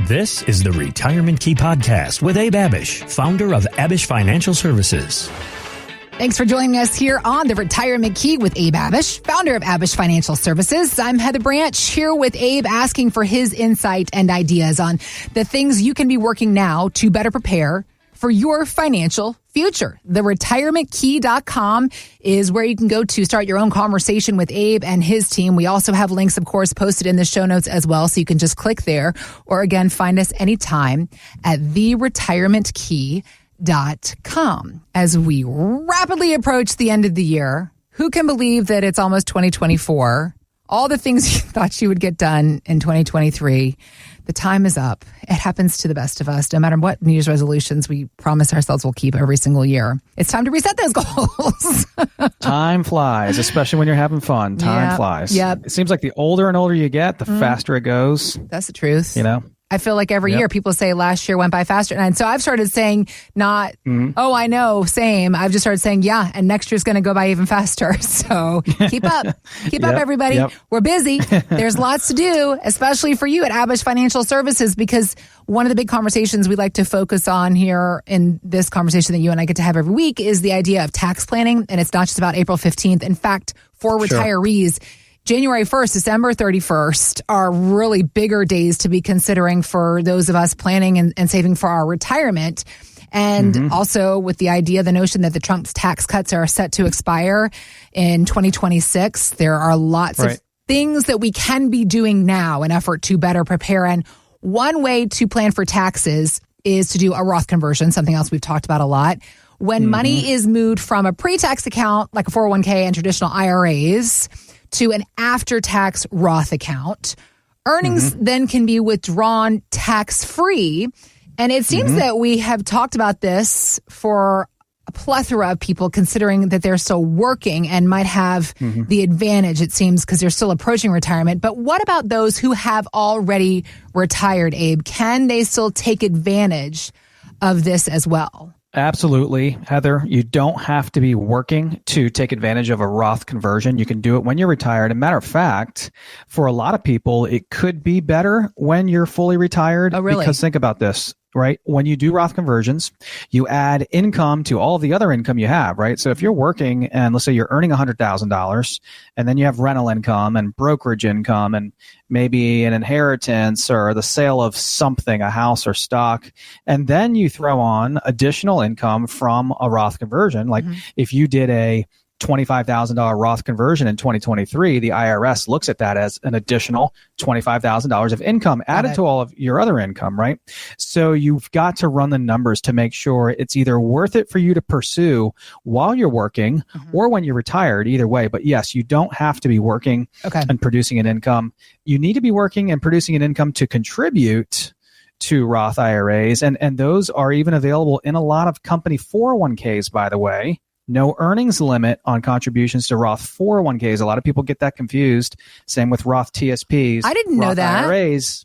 This is the Retirement Key Podcast with Abe Abish, founder of Abish Financial Services. Thanks for joining us here on the Retirement Key with Abe Abish, founder of Abish Financial Services. I'm Heather Branch here with Abe, asking for his insight and ideas on the things you can be working now to better prepare for your financial future. TheRetirementKey.com is where you can go to start your own conversation with Abe and his team. We also have links, of course, posted in the show notes as well, so you can just click there, or again, find us anytime at TheRetirementKey.com. As we rapidly approach the end of the year, who can believe that it's almost 2024? All the things you thought you would get done in 2023, the time is up. It happens to the best of us, no matter what New Year's resolutions we promise ourselves we'll keep every single year. It's time to reset those goals. Time flies, especially when you're having fun. Time flies. Yep. It seems like the older and older you get, the faster it goes. That's the truth. You know? I feel like every year people say last year went by faster. And so I've started saying not, oh, I know, same. I've just started saying, yeah, and next year's going to go by even faster. So keep up. Keep up, everybody. Yep. We're busy. There's lots to do, especially for you at Abish Financial Services, because one of the big conversations we like to focus on here in this conversation that you and I get to have every week is the idea of tax planning. And it's not just about April 15th. In fact, for retirees, January 1st, December 31st are really bigger days to be considering for those of us planning and saving for our retirement. And also with the idea, the notion that the Trump's tax cuts are set to expire in 2026, there are lots of things that we can be doing now in effort to better prepare. And one way to plan for taxes is to do a Roth conversion, something else we've talked about a lot. When money is moved from a pre-tax account, like a 401k and traditional IRAs, to an after-tax Roth account, earnings then can be withdrawn tax-free. And it seems that we have talked about this for a plethora of people, considering that they're still working and might have the advantage, it seems, because they're still approaching retirement. But what about those who have already retired, Abe? Can they still take advantage of this as well? Absolutely, Heather. You don't have to be working to take advantage of a Roth conversion. You can do it when you're retired. As a matter of fact, for a lot of people, it could be better when you're fully retired. Oh, really? Because think about this, right? When you do Roth conversions, you add income to all the other income you have, right? So if you're working and let's say you're earning $100,000 and then you have rental income and brokerage income and maybe an inheritance or the sale of something, a house or stock, and then you throw on additional income from a Roth conversion. Like if you did a $25,000 Roth conversion in 2023, the IRS looks at that as an additional $25,000 of income added to all of your other income, right? So you've got to run the numbers to make sure it's either worth it for you to pursue while you're working or when you're retired, either way. But yes, you don't have to be working and producing an income. You need to be working and producing an income to contribute to Roth IRAs. And those are even available in a lot of company 401ks, by the way. No earnings limit on contributions to Roth 401ks. A lot of people get that confused. Same with Roth TSPs. I didn't know that. IRAs.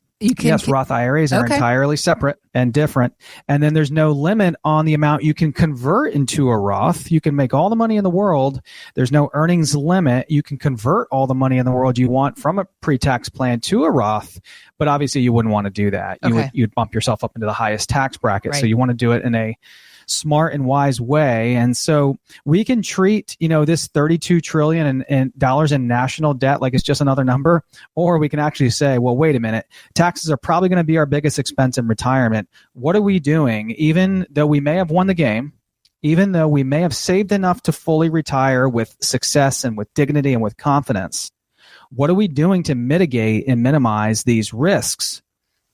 Roth IRAs are entirely separate and different. And then there's no limit on the amount you can convert into a Roth. You can make all the money in the world. There's no earnings limit. You can convert all the money in the world you want from a pre-tax plan to a Roth. But obviously you wouldn't want to do that. You'd bump yourself up into the highest tax bracket. So you want to do it in a smart and wise way. And so we can treat, this $32 trillion in dollars in national debt like it's just another number, or we can actually say, well, wait a minute, taxes are probably going to be our biggest expense in retirement. What are we doing? Even though we may have won the game, even though we may have saved enough to fully retire with success and with dignity and with confidence, what are we doing to mitigate and minimize these risks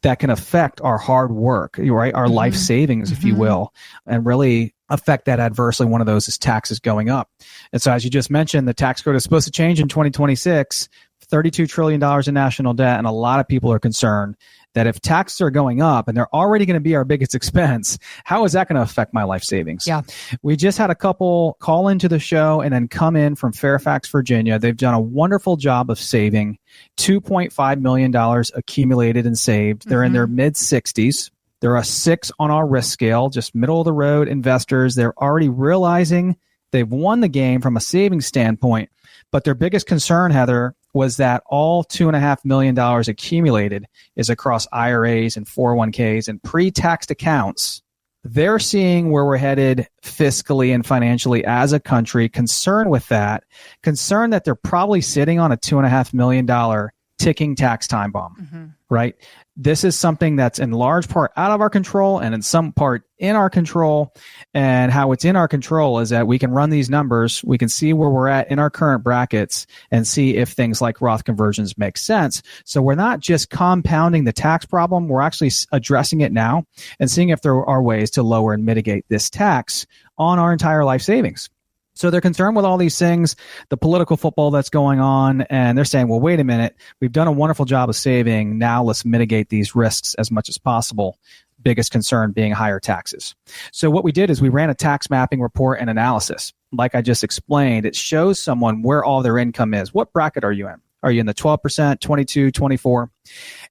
that can affect our hard work, right? Our life savings, if you will, and really affect that adversely. One of those is taxes going up. And so as you just mentioned, the tax code is supposed to change in 2026, $32 trillion in national debt. And a lot of people are concerned that if taxes are going up and they're already going to be our biggest expense, how is that going to affect my life savings? Yeah. We just had a couple call into the show and then come in from Fairfax, Virginia. They've done a wonderful job of saving $2.5 million accumulated and saved. They're in their mid 60s. They're a 6 on our risk scale, just middle of the road investors. They're already realizing they've won the game from a savings standpoint. But their biggest concern, Heather, was that all $2.5 million accumulated is across IRAs and 401ks and pre-taxed accounts. They're seeing where we're headed fiscally and financially as a country, concerned with that, concerned that they're probably sitting on a $2.5 million ticking tax time bomb, right? This is something that's in large part out of our control and in some part in our control. And how it's in our control is that we can run these numbers. We can see where we're at in our current brackets and see if things like Roth conversions make sense. So we're not just compounding the tax problem. We're actually addressing it now and seeing if there are ways to lower and mitigate this tax on our entire life savings. So they're concerned with all these things, the political football that's going on, and they're saying, well, wait a minute, we've done a wonderful job of saving. Now let's mitigate these risks as much as possible. Biggest concern being higher taxes. So what we did is we ran a tax mapping report and analysis. Like I just explained, it shows someone where all their income is. What bracket are you in? Are you in the 12%, 22, 24?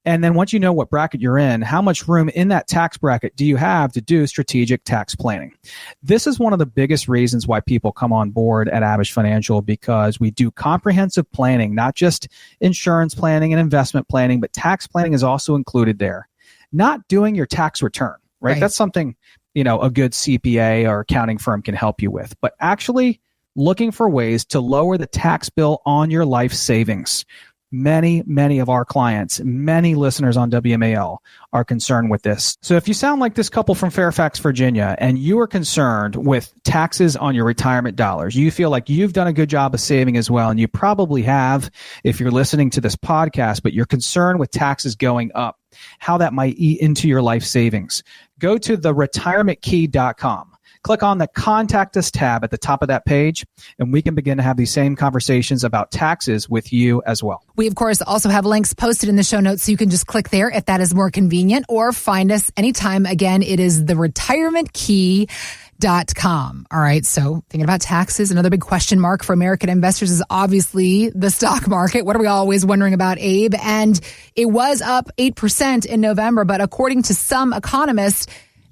And then once you know what bracket you're in, how much room in that tax bracket do you have to do strategic tax planning? This is one of the biggest reasons why people come on board at Abish Financial, because we do comprehensive planning, not just insurance planning and investment planning, but tax planning is also included there. Not doing your tax return, right? That's something, a good CPA or accounting firm can help you with, but actually looking for ways to lower the tax bill on your life savings. Many of our clients, many listeners on WMAL are concerned with this. So if you sound like this couple from Fairfax, Virginia, and you are concerned with taxes on your retirement dollars, you feel like you've done a good job of saving as well, and you probably have if you're listening to this podcast, but you're concerned with taxes going up, how that might eat into your life savings, go to theretirementkey.com. Click on the Contact Us tab at the top of that page, and we can begin to have these same conversations about taxes with you as well. We, of course, also have links posted in the show notes, so you can just click there if that is more convenient, or find us anytime. Again, it is theretirementkey.com. All right, so thinking about taxes, another big question mark for American investors is obviously the stock market. What are we always wondering about, Abe? And it was up 8% in November, but according to some economists,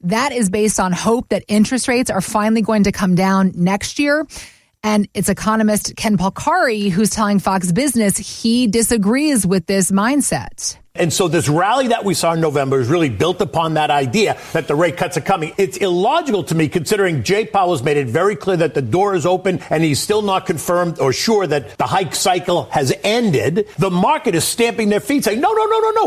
that is based on hope that interest rates are finally going to come down next year. And it's economist Ken Polcari who's telling Fox Business he disagrees with this mindset. And so this rally that we saw in November is really built upon that idea that the rate cuts are coming. It's illogical to me, considering Jay Powell has made it very clear that the door is open and he's still not confirmed or sure that the hike cycle has ended. The market is stamping their feet saying, no,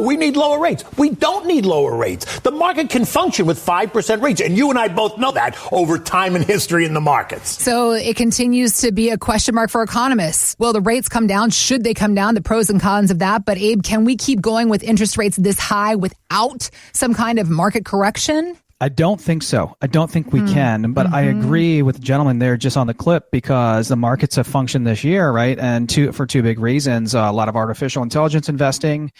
we need lower rates. We don't need lower rates. The market can function with 5% rates. And you and I both know that over time and history in the markets. So it continues to be a question mark for economists. Will the rates come down? Should they come down? The pros and cons of that. But Abe, can we keep going with interest rates this high without some kind of market correction? I don't think so. I don't think we can. But I agree with the gentleman there just on the clip, because the markets have functioned this year, right? And for two big reasons. A lot of artificial intelligence investing.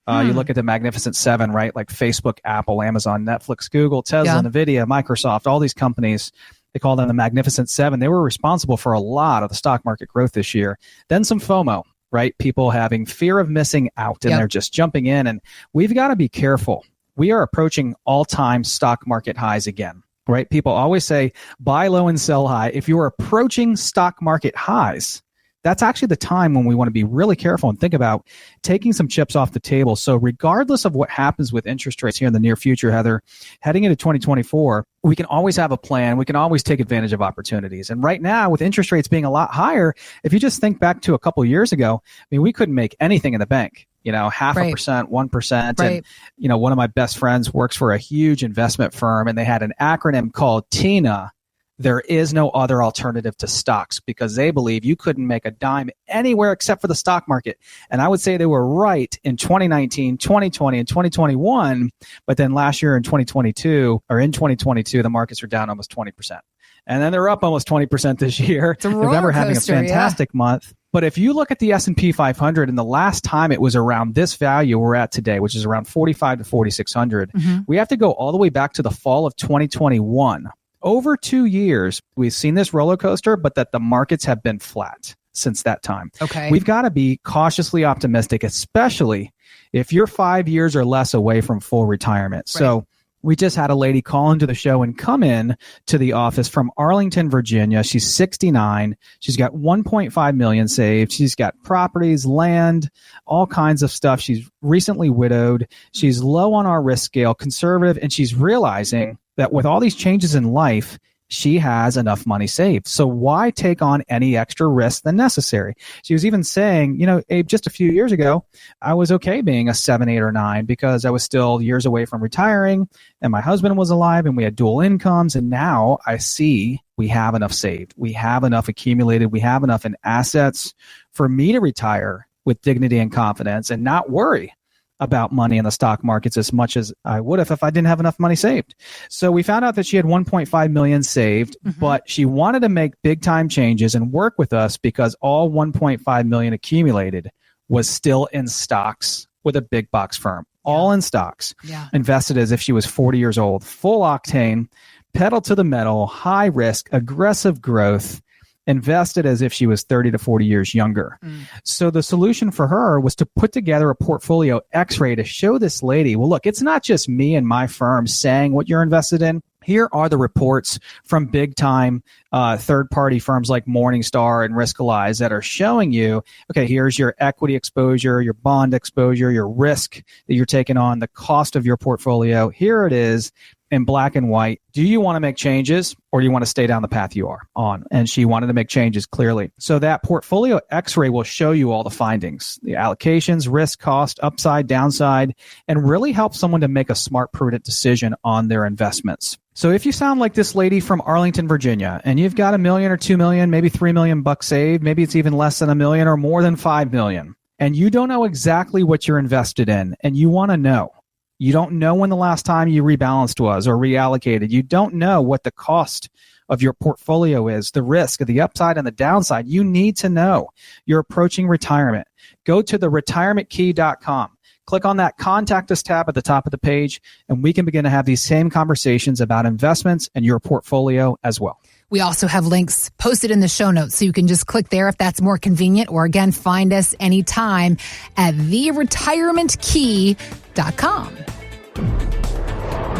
You look at the Magnificent Seven, right? Like Facebook, Apple, Amazon, Netflix, Google, Tesla, Nvidia, Microsoft, all these companies. They call them the Magnificent Seven. They were responsible for a lot of the stock market growth this year. Then some FOMO. Right? People having fear of missing out, and they're just jumping in. And we've got to be careful. We are approaching all-time stock market highs again, right? People always say buy low and sell high. If you're approaching stock market highs, that's actually the time when we want to be really careful and think about taking some chips off the table. So regardless of what happens with interest rates here in the near future, Heather, heading into 2024, we can always have a plan. We can always take advantage of opportunities. And right now, with interest rates being a lot higher, if you just think back to a couple of years ago, I mean, we couldn't make anything in the bank. 0.5%, 1%. Right. And, one of my best friends works for a huge investment firm, and they had an acronym called TINA. There is no other alternative to stocks, because they believe you couldn't make a dime anywhere except for the stock market. And I would say they were right in 2019, 2020, and 2021. But then last year in 2022, the markets were down almost 20%. And then they're up almost 20% this year. November having a fantastic month. But if you look at the S&P 500, and the last time it was around this value we're at today, which is around 45 to 4,600, we have to go all the way back to the fall of 2021. Over 2 years, we've seen this roller coaster, but that the markets have been flat since that time. Okay. We've got to be cautiously optimistic, especially if you're 5 years or less away from full retirement. Right. So We just had a lady call into the show and come in to the office from Arlington, Virginia. She's 69. She's got 1.5 million saved. She's got properties, land, all kinds of stuff. She's recently widowed. She's low on our risk scale, conservative, and she's realizing that with all these changes in life, she has enough money saved. So why take on any extra risk than necessary? She was even saying, Abe, just a few years ago, I was okay being a 7, 8, or 9 because I was still years away from retiring and my husband was alive and we had dual incomes. And now I see we have enough saved. We have enough accumulated. We have enough in assets for me to retire with dignity and confidence and not worry about money in the stock markets as much as I would have if I didn't have enough money saved. So we found out that she had 1.5 million saved, but she wanted to make big time changes and work with us because all 1.5 million accumulated was still in stocks with a big box firm, all in stocks, invested as if she was 40 years old, full octane, pedal to the metal, high risk, aggressive growth, invested as if she was 30 to 40 years younger. So the solution for her was to put together a portfolio x-ray to show this lady, well, look, it's not just me and my firm saying what you're invested in. Here are the reports from big time third-party firms like Morningstar and Riskalyze that are showing you, okay, here's your equity exposure, your bond exposure, your risk that you're taking on, the cost of your portfolio. Here it is in black and white. Do you want to make changes or do you want to stay down the path you are on? And she wanted to make changes clearly. So that portfolio x-ray will show you all the findings, the allocations, risk, cost, upside, downside, and really help someone to make a smart, prudent decision on their investments. So if you sound like this lady from Arlington, Virginia, and you've got $1 million or $2 million, maybe $3 million bucks saved, maybe it's even less than $1 million or more than $5 million, and you don't know exactly what you're invested in, and you want to know. You don't know when the last time you rebalanced was or reallocated. You don't know what the cost of your portfolio is, the risk, the upside and the downside. You need to know. You're approaching retirement. Go to theretirementkey.com. Click on that Contact Us tab at the top of the page, and we can begin to have these same conversations about investments and your portfolio as well. We also have links posted in the show notes, so you can just click there if that's more convenient, or again, find us anytime at theretirementkey.com.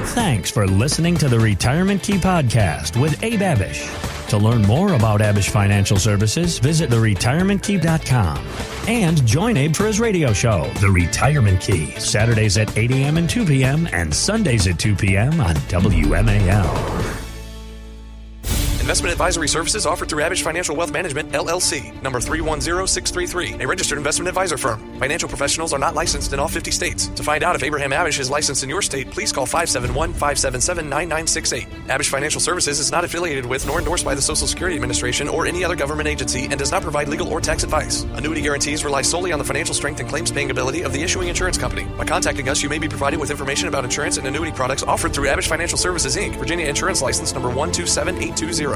Thanks for listening to the Retirement Key Podcast with Abe Abish. To learn more about Abish Financial Services, visit theretirementkey.com and join Abe for his radio show, The Retirement Key, Saturdays at 8 a.m. and 2 p.m. and Sundays at 2 p.m. on WMAL. Investment advisory services offered through Abish Financial Wealth Management, LLC, number 310633, a registered investment advisor firm. Financial professionals are not licensed in all 50 states. To find out if Abraham Abish is licensed in your state, please call 571-577-9968. Abish Financial Services is not affiliated with nor endorsed by the Social Security Administration or any other government agency and does not provide legal or tax advice. Annuity guarantees rely solely on the financial strength and claims-paying ability of the issuing insurance company. By contacting us, you may be provided with information about insurance and annuity products offered through Abish Financial Services, Inc., Virginia Insurance License number 127820.